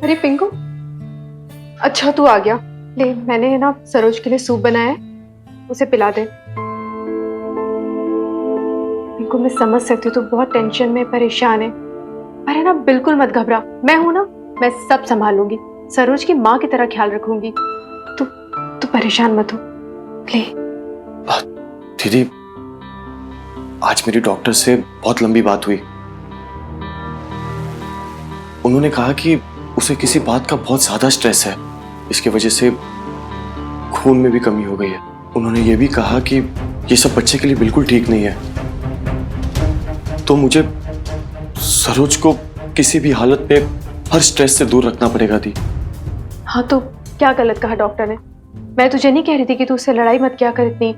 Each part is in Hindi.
अरे पिंकू, अच्छा तू आ गया। ले, मैंने ना सरोज के लिए सूप बनाया है, उसे पिला दे। पिंकू, मैं समझ सकती हूँ तू बहुत टेंशन में परेशान है, पर है ना बिल्कुल मत घबरा। मैं हूं ना, मैं सब संभाल लूंगी। सरोज की माँ की तरह ख्याल रखूंगी। तू तू परेशान मत हो। ले। दीदी, आज मेरी डॉक्टर से बहुत लंबी बात हुई। उन्होंने कहा कि उसे किसी बात का बहुत ज्यादा स्ट्रेस है, इसकी वजह से खून में भी कमी हो गई है। उन्होंने ये भी कहा कि ये सब बच्चे के लिए बिल्कुल ठीक नहीं है, तो मुझे सरोज को किसी भी हालत में हर स्ट्रेस से दूर रखना पड़ेगा दी। हाँ, तो क्या गलत कहा डॉक्टर ने? मैं तुझे नहीं कह रही थी कि तू उससे लड़ाई मत किया कर इतनी।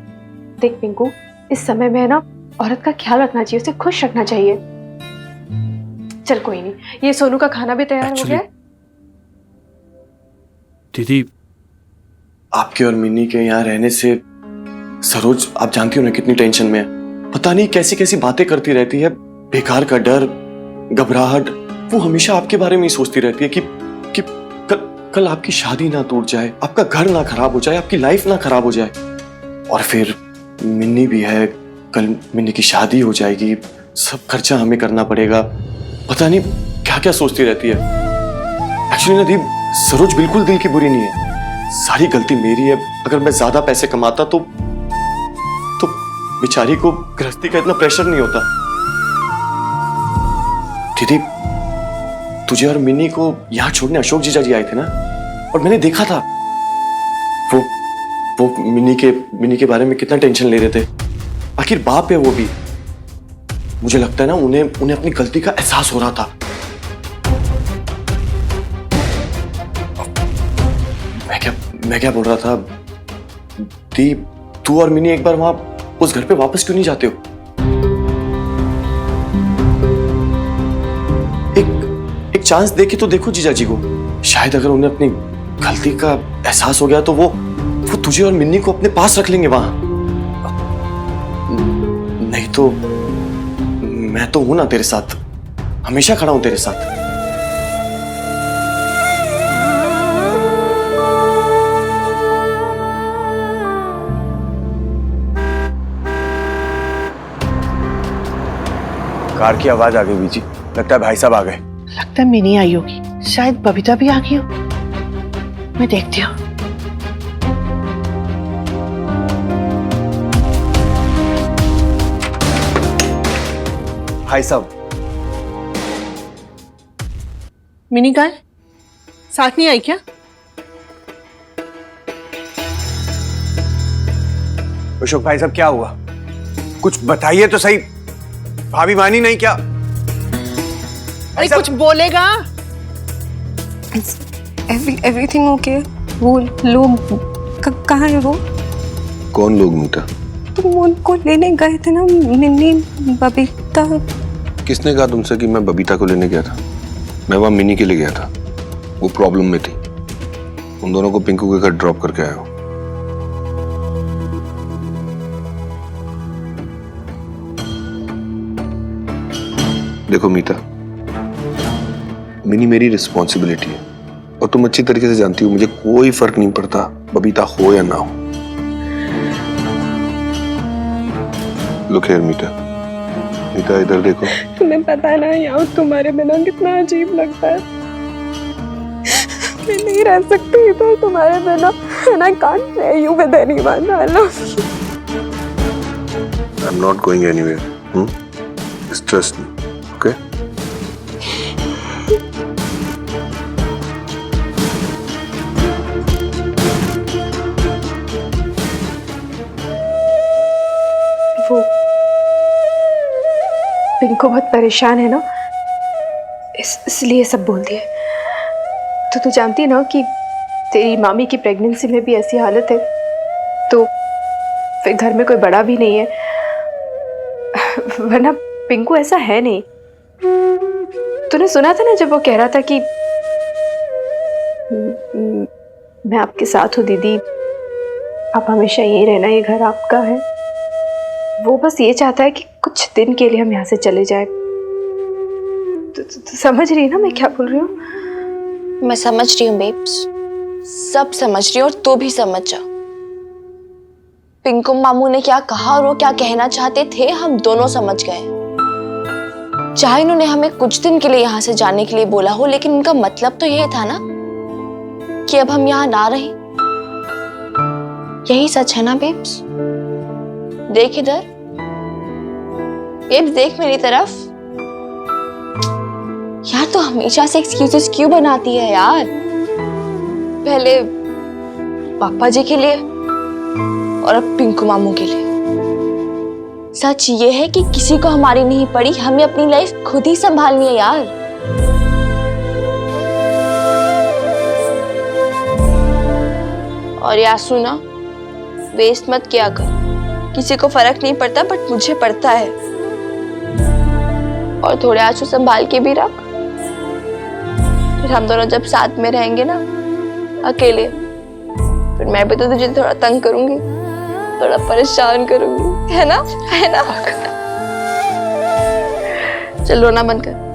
देख पिंकू, इस समय में है ना औरत का ख्याल रखना चाहिए, उसे खुश रखना चाहिए। चल कोई नहीं, ये सोनू का खाना भी तैयार हो गया है। दीदी, आपके और मिन्नी के यहाँ रहने से सरोज, आप जानती हो ना कितनी टेंशन में है। पता नहीं कैसी कैसी बातें करती रहती है, बेकार का डर, घबराहट। वो हमेशा आपके बारे में ही सोचती रहती है कि कल आपकी शादी ना टूट जाए, आपका घर ना खराब हो जाए, आपकी लाइफ ना खराब हो जाए। और फिर मिन्नी भी है, कल मिन्नी की शादी हो जाएगी, सब खर्चा हमें करना पड़ेगा। पता नहीं क्या क्या सोचती रहती है। एक्चुअली ना दी, सरोज बिल्कुल दिल की बुरी नहीं है, सारी गलती मेरी है। अगर मैं ज्यादा पैसे कमाता तो बेचारी को गृहस्थी का इतना प्रेशर नहीं होता। दीदी, तुझे और मिन्नी को यहां छोड़ने अशोक जीजा जी आए थे ना, और मैंने देखा था वो मिन्नी के बारे में कितना टेंशन ले रहे थे। आखिर बाप है वो भी। मुझे लगता है ना उन्हें अपनी गलती का एहसास हो रहा था। मैं क्या बोल रहा था दी, तू और मिनी एक बार वहां उस घर पे वापस क्यों नहीं जाते हो? एक चांस देके तो देखो जीजा जी को। शायद अगर उन्हें अपनी गलती का एहसास हो गया तो वो तुझे और मिन्नी को अपने पास रख लेंगे वहां। नहीं तो मैं तो हूं ना तेरे साथ, हमेशा खड़ा हूं तेरे साथ। कार की आवाज आ गई बीजी, लगता है भाई साहब आ गए। लगता है मिनी आई होगी, शायद बबीता भी आ गई हो। मैं देखती हूँ। भाई साहब। मिनी कहाँ है? साथ नहीं आई क्या? अशोक भाई साहब, क्या हुआ? कुछ बताइए तो सही। भाभी मानी नहीं क्या? अरे कुछ बोलेगा? Everything okay. वो लोग कहाँ है? वो कौन लोग मीता? तुम उनको लेने गए थे ना, मिन्नी बबीता। किसने कहा तुमसे कि मैं बबीता को लेने गया था? मैं वहां मिनी के लिए गया था, वो प्रॉब्लम में थी। उन दोनों को पिंकू के घर ड्रॉप करके आया हूं। देखो मीता, मिनी मेरी रिस्पॉन्सिबिलिटी है, और तुम अच्छी तरीके से जानती हो मुझे कोई फर्क नहीं पड़ता बबीता हो या ना हो। लुक हियर मीता, मीता इधर देखो। तुम्हें पता है ना यहाँ तुम्हारे बिना कितना अजीब लगता है। मैं नहीं रह सकती इधर तुम्हारे बिना, and I can't share you with anyone. I love you. I'm not going anywhere. Just trust me, okay? वो पिंको बहुत परेशान है ना, इसलिए सब बोल दिए। तो तू जानती है ना कि तेरी मामी की प्रेगनेंसी में भी ऐसी हालत है, तो फिर घर में कोई बड़ा भी नहीं है, वरना पिंकू ऐसा है नहीं। तूने सुना था ना जब वो कह रहा था कि मैं आपके साथ हूँ दीदी, आप हमेशा यही रहना, ये घर आपका है। वो बस ये चाहता है कि कुछ दिन के लिए हम यहाँ से चले जाए। तो समझ रही है ना मैं क्या बोल रही हूँ? मैं समझ रही हूँ बेब्स, सब समझ रही हूँ और तू भी समझ जा। पिंकू मामू ने क्या कहा और वो क्या कहना चाहते थे हम दोनों समझ गए। चाहे उन्होंने हमें कुछ दिन के लिए यहाँ से जाने के लिए बोला हो, लेकिन उनका मतलब तो यही था ना कि अब हम यहाँ ना रहें। यही सच है ना बेब्स? देख इधर, बेब्स देख मेरी तरफ। यार तो हमेशा से एक्सक्यूजेस क्यों बनाती है यार? पहले पापा जी के लिए और अब पिंकू मामू के लिए। सच ये है कि किसी को हमारी नहीं पड़ी, हमें अपनी लाइफ खुद ही संभालनी है यार। और यार सुना, वेस्ट मत किया कर, किसी को फर्क नहीं पड़ता बट मुझे पड़ता है। और थोड़े आंसू संभाल के भी रख, फिर हम दोनों जब साथ में रहेंगे ना अकेले, फिर मैं भी तो तुझे थोड़ा तंग करूंगी, थोड़ा परेशान करूंगी, है ना? है ना? चल रोना बंद कर।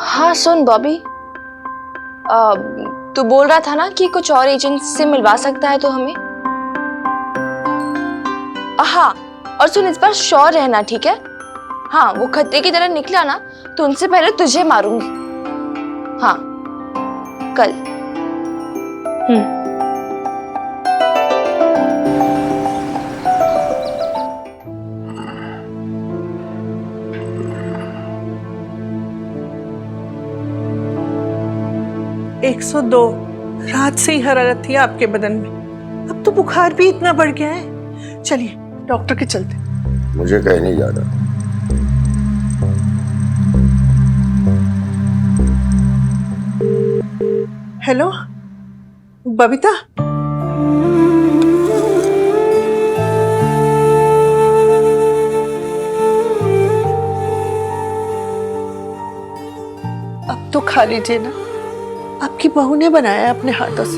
हाँ सुन बॉबी, तू बोल रहा था ना कि कुछ और एजेंट से मिलवा सकता है तो हमें। हाँ, और सुन इस बार श्योर रहना, ठीक है? हाँ, वो खतरे की तरह निकला ना तो उनसे पहले तुझे मारूंगी। हाँ, कल। एक 102 रात से ही हरारत थी आपके बदन में, अब तो बुखार भी इतना बढ़ गया है। चलिए डॉक्टर के चलते। मुझे कहीं नहीं जाना। हेलो बबीता, अब तो खा लीजिए ना, आपकी बहू ने बनाया है अपने हाथों से।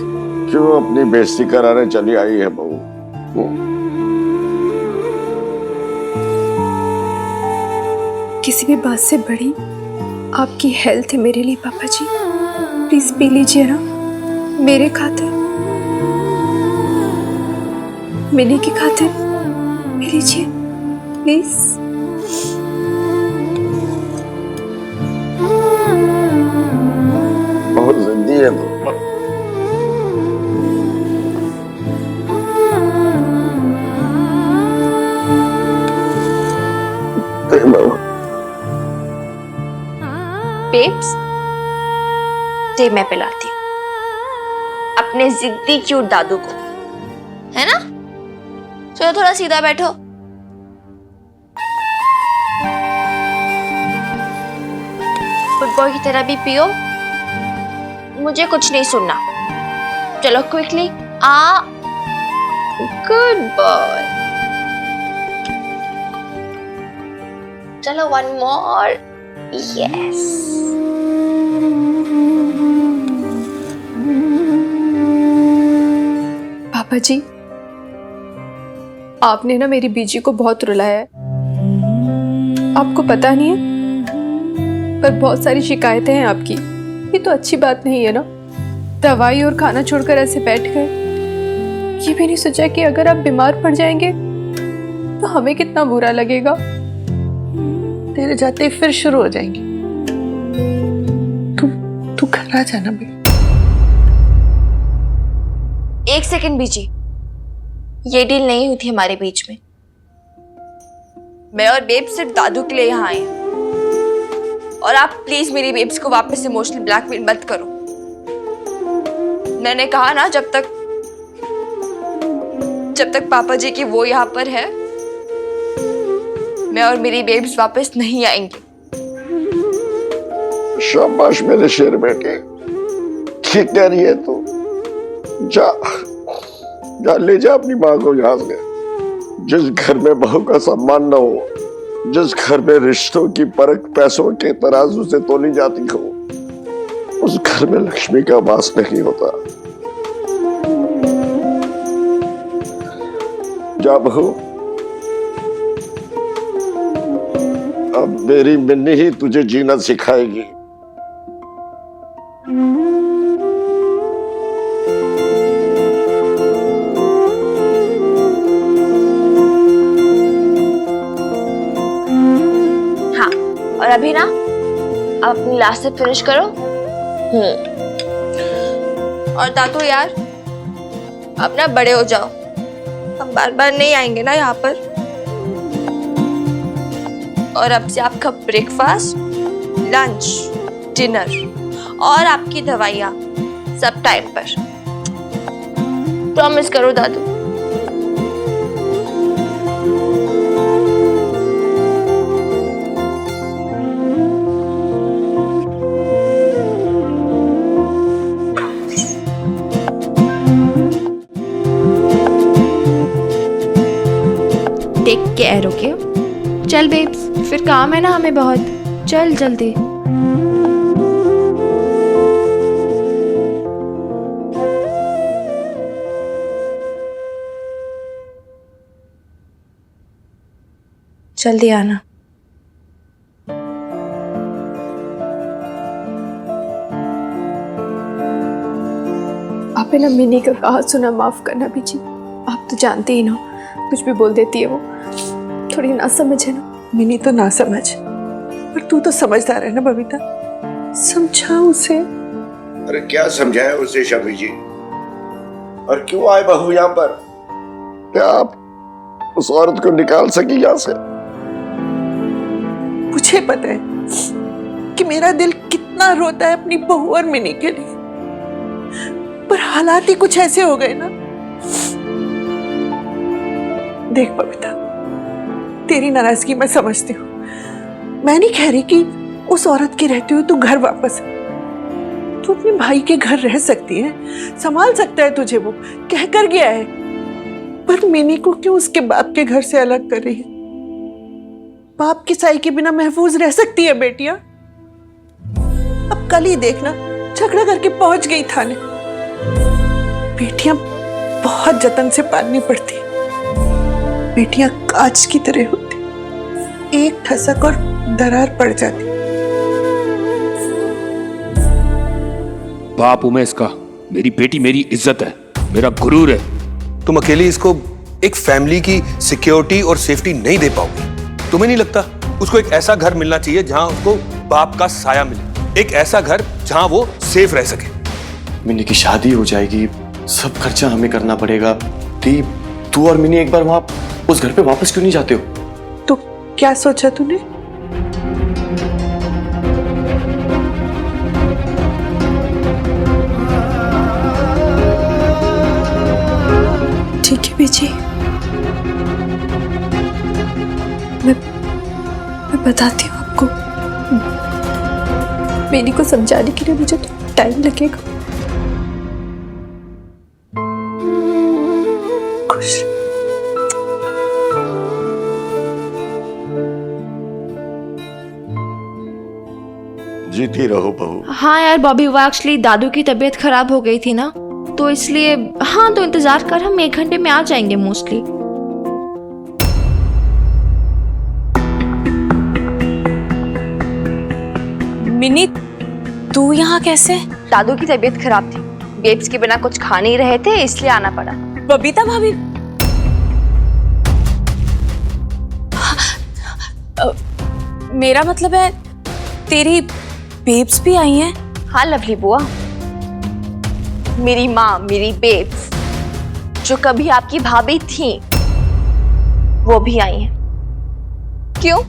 क्यों अपनी बेइज्जती कराने चली आई है बहू? किसी भी बात से बड़ी आपकी हेल्थ है मेरे लिए पापा जी। प्लीज पी लीजिए ना, मेरे खातिर, मिनी की खातिर पी लीजिए प्लीज। बहुत जिद्दी है बहू। बेब्स, दे मैं पिलाती हूँ अपने जिद्दी क्यूट दादू को, है ना? चलो थोड़ा सीधा बैठो। फुटबॉल की तरह भी पियो, मुझे कुछ नहीं सुनना। चलो क्विकली, आ गुड बॉय। चलो वन मोर, यस। पापा जी, आपने ना मेरी बीजी को बहुत रुलाया है। आपको पता नहीं है, पर बहुत सारी शिकायतें हैं आपकी। ये तो अच्छी बात नहीं है ना, दवाई और खाना छोड़कर ऐसे बैठ गए। ये भी नहीं सोचा कि अगर आप बीमार पड़ जाएंगे तो हमें कितना बुरा लगेगा। तेरे जाते ही फिर शुरू हो जाएंगे। तू घर आ जाना बेटा। एक सेकंड बीजी, ये डील नहीं हुई थी हमारे बीच में। मैं और बेब सिर्फ दादू के लिए यहाँ आए, और आप प्लीज मेरी बेब्स को वापस इमोशनल ब्लैकमेल मत करो। मैंने कहा ना, जब तक पापा जी की वो यहाँ पर है, मैं और मेरी बेब्स वापस नहीं आएंगी। शाबाश मेरे शेर बेटे, ठीक कह रही है तू। जा ले जा अपनी माँ को यहाँ से। जिस घर में बहू का सम्मान न हो, जिस घर में रिश्तों की परख पैसों के तराजू से तोली जाती हो, उस घर में लक्ष्मी का वास नहीं होता। जा बहू, अब मेरी मिन्नी ही तुझे जीना सिखाएगी। हाँ, और अभी ना आप अपनी लास्ट से फिनिश करो। और दादू यार, आप ना बड़े हो जाओ, हम बार बार नहीं आएंगे ना यहाँ पर। और अब से आपका ब्रेकफास्ट, लंच, डिनर और आपकी दवाइयाँ सब टाइम पर। प्रॉमिस करो दादू। Take care, okay? चल बेब्स, फिर काम है ना हमें बहुत। चल जल्दी। जल्दी आना। आपने ना मिनी का कहा सुना माफ करना बीजी। आप तो जानते ही ना, कुछ भी बोल देती है वो, थोड़ी ना समझ है ना। मिनी तो ना समझ, पर तू तो समझदार है ना बबीता, समझा उसे। अरे क्या समझाए उसे शमी जी? और क्यों आए बहू यहाँ पर? क्या आप उस औरत को निकाल सकी यहाँ से? मुझे पता है कि मेरा दिल कितना रोता है अपनी बहू और मिनी के लिए, पर हालात ही कुछ ऐसे हो गए ना। देख बबीता, तेरी नाराजगी मैं समझती हूँ। मैं नहीं कह रही कि उस औरत के रहते हुए तू घर वापस आ। तू अपने भाई के घर रह सकती है, संभाल सकता है तुझे, वो कह कर गया है। पर मिनी को क्यों उसके बाप के घर से अलग कर रही है? बाप की साई के बिना महफूज रह सकती है बेटियां? अब कल ही देखना, झगड़ा करके पहुंच गई थाने। बेटियां बहुत जतन से पालनी पड़ती, बेटियां कांच की तरह होती, एक ठसक और दरार पड़ जाती। बाप हूं मैं इसका, मेरी बेटी मेरी इज्जत है, मेरा गुरूर है। तुम अकेली इसको एक फैमिली की सिक्योरिटी और सेफ्टी नहीं दे पाओगी। तुम्हें नहीं लगता उसको एक ऐसा घर मिलना चाहिए जहां उसको बाप का साया मिले, एक ऐसा घर जहां वो सेफ रह सके? मिनी की शादी हो जाएगी, सब खर्चा हमें करना पड़ेगा। दी, तू और मिनी एक बार वहां उस घर पे वापस क्यों नहीं जाते हो? तो क्या सोचा तूने? ठीक है बीजी, मैं बताती हूँ आपको। मिनी को समझाने के लिए मुझे तो टाइम लगेगा। खुश जीती रहो बहू। हाँ यार बॉबी, वो एक्चुअली दादू की तबीयत खराब हो गई थी ना, तो इसलिए। हाँ तो इंतजार कर, हम 1 घंटे में आ जाएंगे मोस्टली। मिनी, तू यहाँ कैसे? दादू की तबीयत खराब थी, बेब्स के बिना कुछ खा नहीं रहे थे, इसलिए आना पड़ा। बबीता भाभी, मेरा मतलब है तेरी बेब्स भी आई हैं? हाँ लवली बुआ, मेरी माँ, मेरी बेब्स जो कभी आपकी भाभी थी, वो भी आई हैं। क्यों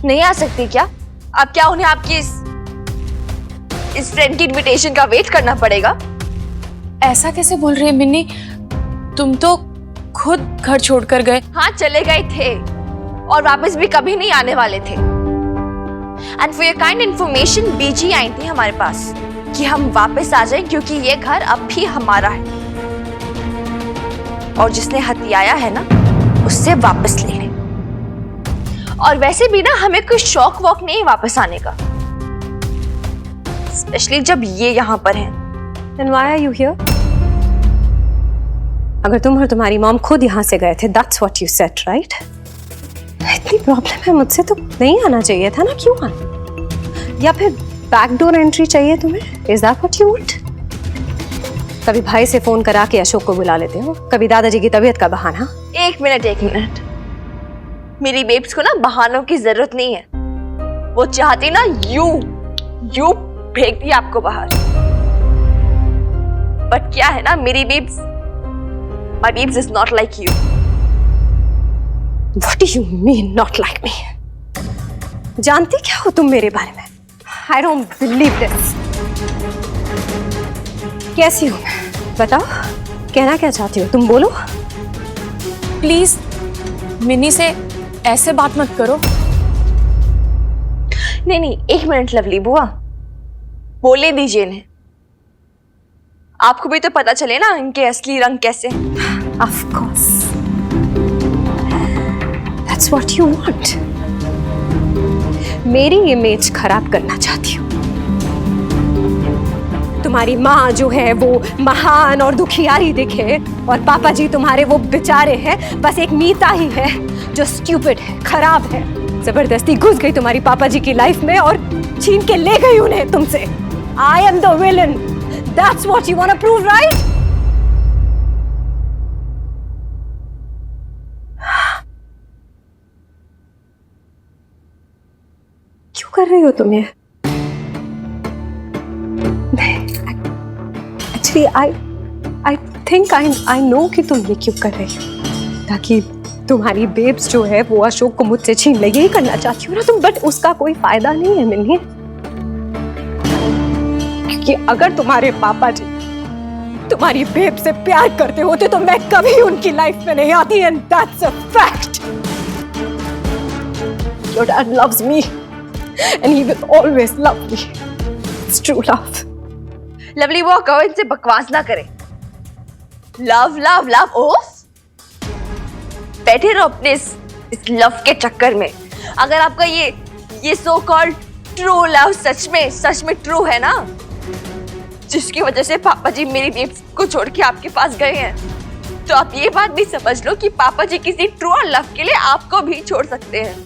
नहीं आ सकती क्या? अब क्या उन्हें आपकी इस फ्रेंड की इनविटेशन का वेट करना पड़ेगा? ऐसा कैसे बोल रही है मिन्नी, तुम तो खुद घर छोड़कर गए। हाँ चले गए थे और वापस भी कभी नहीं आने वाले थे। And for your kind information, बीजी आई थी हमारे पास कि हम वापस आ जाएं क्योंकि ये घर अब भी हमारा है और जिसने हथियाया है ना, उससे वापस ले लें। और वैसे भी ना हमें कोई शौक वॉक नहीं वापस आने का, स्पेशली जब ये यहाँ पर हैं। Then why are you here? अगर तुम और तुम्हारी मॉम खुद यहाँ से गए थे, that's what you said, right? इतनी प्रॉब्लम है मुझसे तो नहीं आना चाहिए था ना, क्यों आना? या फिर बैकडोर एंट्री चाहिए तुम्हें? Is that what you want? कभी भाई से फोन करा के अशोक को बुला लेते हो, कभी दादाजी की तबीयत का बहाना। एक मिनट, मेरी बेब्स को ना बहानों की जरूरत नहीं है। वो चाहती ना यू फेंक दिया आपको बाहर। बट क्या है ना, मेरी babes, my babes is not like you. What do you mean not like me? जानती क्या हो तुम मेरे बारे में? I don't believe this. कैसी हूं मैं? बताओ, कहना क्या चाहती हो तुम, बोलो। प्लीज मिन्नी से ऐसे बात मत करो। नहीं, एक मिनट लवली बुआ, बोले दीजिए इन्हें। आपको भी तो पता चले ना इनके असली रंग कैसे। Of course. That's what you want. मेरी इमेज खराब करना चाहती हो। तुम्हारी माँ जो है वो महान और दुखियारी दिखे, और पापा जी तुम्हारे वो बेचारे हैं, बस एक मीता ही है जो स्टूपिड है, खराब है, जबरदस्ती घुस गई तुम्हारी पापा जी की लाइफ में और छीन के ले गई उन्हें तुमसे। I am the villain. That's what you want to prove, right? क्यों कर रही हो तुम ये? Actually, I think I know कि तुम ये क्यों कर रही हो, ताकि तुम्हारी बेब्स जो है वो अशोक को मुझसे छीन ले, यही करना चाहती हो ना तुम। बट उसका कोई फायदा नहीं है मिन्नी, क्योंकि अगर तुम्हारे पापा जी तुम्हारी बेब से प्यार करते होते तो मैं कभी उनकी लाइफ में नहीं आती, and that's a fact. Your dad loves me and he will always love me. It's true love. Lovely वो कहो इनसे बकवास ना करे। लव ओफ, बैठे रहो अपने इस लव के चक्कर में। अगर आपका ये सो कॉल्ड ट्रू लव सच में ट्रू है ना, जिसकी वजह से पापा जी मेरी बेब्स को छोड़ के आपके पास गए हैं, तो आप ये बात भी समझ लो कि पापा जी किसी ट्रू और लव के लिए आपको भी छोड़ सकते हैं।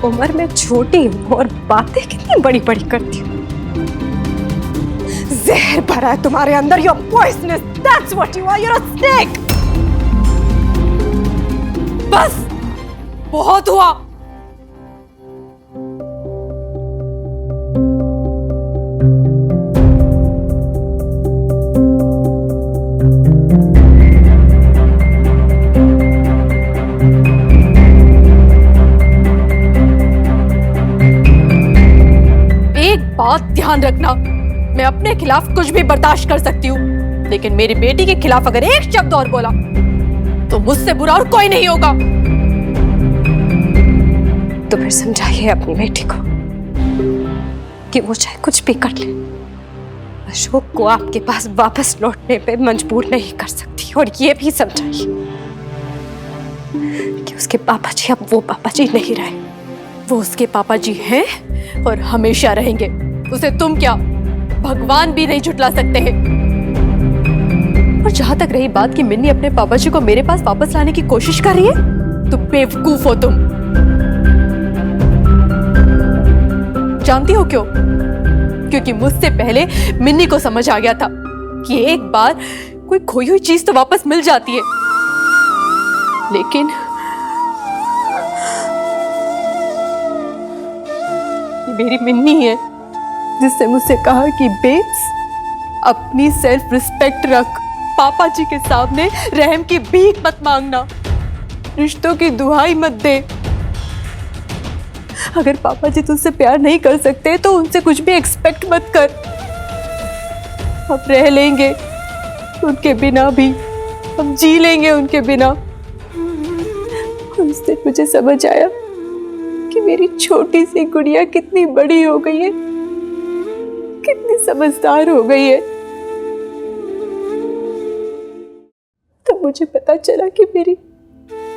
उम्र में छोटी हूँ और बातें कितनी बड़ी बड़ी करती हूँ। जहर भरा है तुम्हारे अंदर, you're poisonous. That's what you are. You're a snake. बस बहुत हुआ। बात ध्यान रखना, मैं अपने खिलाफ कुछ भी बर्दाश्त कर सकती हूँ, लेकिन मेरी बेटी के खिलाफ अगर एक शब्द और बोला तो मुझसे बुरा और कोई नहीं होगा। तो फिर समझाइए अपनी बेटी को कि वो चाहे कुछ भी कर ले, अशोक को आपके पास वापस लौटने पे मजबूर नहीं कर सकती। और ये भी समझाइए कि उसके पापा जी अब वो पापा जी नहीं रहे। वो उसके पापा जी हैं और हमेशा रहेंगे। उसे तुम क्या भगवान भी नहीं झुठला सकते हैं। और जहां तक रही बात कि मिन्नी अपने पापा जी को मेरे पास वापस लाने की कोशिश कर रही है, तो बेवकूफ हो तुम। जानती हो क्यों? क्योंकि मुझसे पहले मिन्नी को समझ आ गया था कि एक बार कोई खोई हुई चीज तो वापस मिल जाती है, लेकिन मेरी मिन्नी है जिससे मुझसे कहा कि बेब्स अपनी सेल्फ रिस्पेक्ट रख, पापा जी के सामने रहम की भीख मत मांगना, रिश्तों की दुहाई मत दे। अगर पापा जी तुझसे प्यार नहीं कर सकते तो उनसे कुछ भी एक्सपेक्ट मत कर। हम रह लेंगे उनके बिना भी, हम जी लेंगे उनके बिना। उस दिन मुझे समझ आया कि मेरी छोटी सी गुड़िया कितनी बड़ी हो गई है, कितनी समझदार हो गई है। तो मुझे पता चला कि मेरी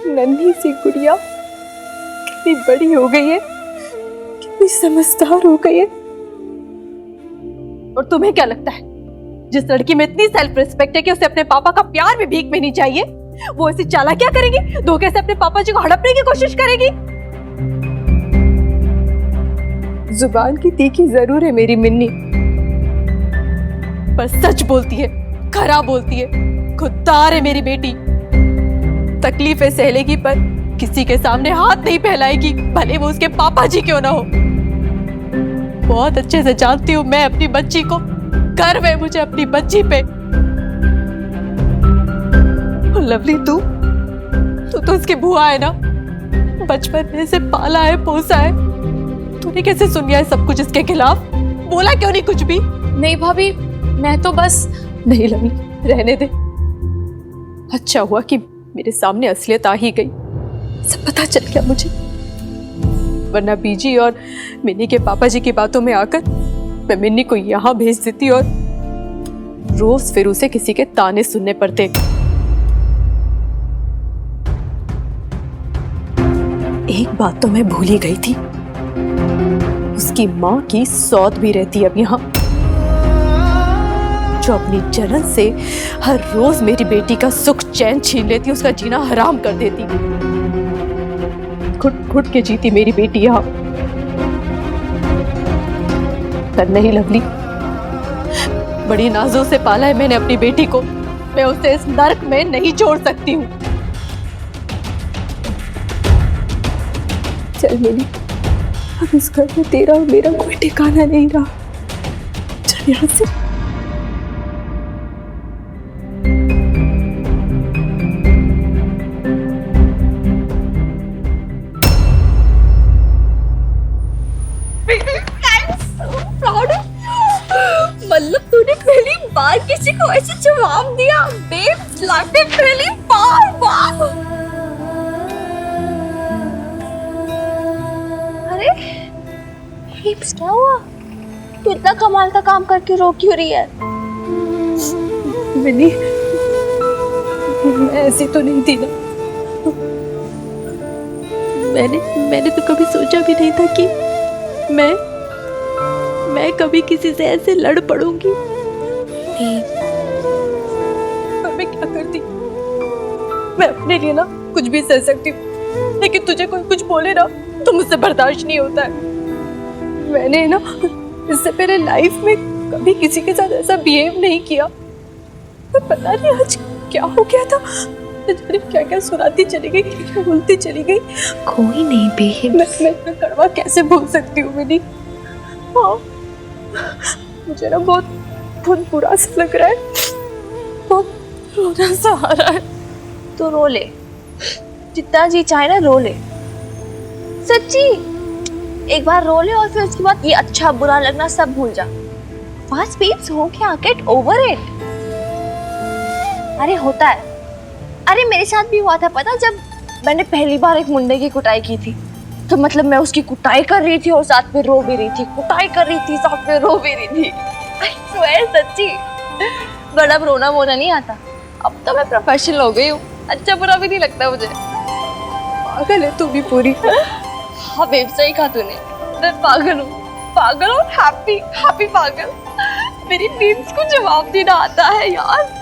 नन्ही सी गुड़िया कितनी बड़ी हो गई है, कितनी समझदार हो गई है। और तुम्हें क्या लगता है जिस लड़की में इतनी सेल्फ रिस्पेक्ट है कि उसे अपने पापा का प्यार भी भीख में नहीं चाहिए, वो ऐसी चालाक क्या करेगी? धोखे से अपने पापा जी को हड़पने की कोशिश करेगी। जुबान की तीखी जरूर है मेरी मिन्नी, पर सच बोलती है, खरा बोलती है, खुददार है मेरी बेटी। तकलीफें सहलेगी पर किसी के सामने हाथ नहीं फैलाएगी, भले वो उसके पापा जी क्यों ना हो। बहुत अच्छे से जानती हूँ मैं अपनी बच्ची को, गर्व है मुझे अपनी बच्ची पे। लवली तू तो उसकी बुआ है ना, बचपन में से पाला है, पोसा है। तूने कैसे सुन लिया है सब कुछ इसके खिलाफ? बोला क्यों नहीं कुछ भी? नहीं भाभी, मैं तो बस। नहीं लवली, रहने दे। अच्छा हुआ कि मेरे सामने असलियत आ ही गई, सब पता चल गया मुझे। वरना बीजी और मिन्नी के पापा जी की बातों में आकर मैं मिन्नी को यहाँ भेज देती और रोज फिर उसे किसी के ताने सुनने पड़ते। एक बात तो मैं भूल ही गई थी, उसकी माँ की सौत भी रहती अब यहाँ, जो अपनी जलन से हर रोज मेरी बेटी का सुख चैन छीन लेती, उसका जीना हराम कर देती। घुट घुट के जीती मेरी बेटी यहाँ। पर नहीं लवली, बड़ी नाजों से पाला है मैंने अपनी बेटी को, मैं उसे इस नर्क में नहीं छोड़ सकती हूँ। चल मिली, अब इस घर में तेरा और मेरा कोई ठिकाना नहीं रहा। चल यहाँ से। मतलब तूने पहली बार किसी को ऐसे जवाब दिया बेब, लाइफ में पहली बार। वाह! अरे बेब्स, क्या हुआ? तू इतना कमाल का काम करके रो क्यों रही है? मिनी, मैं ऐसी तो नहीं थी ना। मैंने तो कभी सोचा भी नहीं था कि मैं कभी किसी से ऐसे लड़ पड़ूंगी। पर मैं क्या करती? मैं अपने लिए ना कुछ भी सह सकती हूँ, लेकिन तुझे कोई कुछ बोले ना तो मुझसे बर्दाश्त नहीं होता है। मैंने ना इससे पहले लाइफ में कभी किसी के साथ ऐसा बिहेव नहीं किया। पर पता नहीं आज क्या हो गया था, क्या क्या सुनाती चली गई, क्या बोलती चली गई। कोई नहीं बेब, मैं इतना कड़वा कैसे भूल सकती हूँ मिनी? हाँ, मुझे ना बहुत बुरा सा लग रहा है, बहुत रोना सा आ रहा है। तो रो ले, जितना जी चाहे ना रो ले, सच्ची। एक बार रो ले और फिर उसके बाद ये अच्छा बुरा लगना सब भूल जा। बस बेब्स, हो क्या, गेट ओवर इट। अरे होता है, अरे मेरे साथ भी हुआ था पता, जब मैंने पहली बार एक मुंडे की कुटाई की थी। तो मतलब मैं उसकी कुटाई कर रही थी और साथ में रो भी रही थी, कुटाई कर रही थी साथ में रो भी रही थी। I swear, सच्ची। बट अब रोना वोना नहीं आता, अब तो मैं प्रोफेशनल हो गई हूँ, अच्छा बुरा भी नहीं लगता मुझे। पागल है तू भी पूरी। हाँ बेब, सही कहा तूने, मैं पागल हूँ, पागल और हैप्पी पागल। मेरी ड्रीम्स को जवाब देना आता है यार।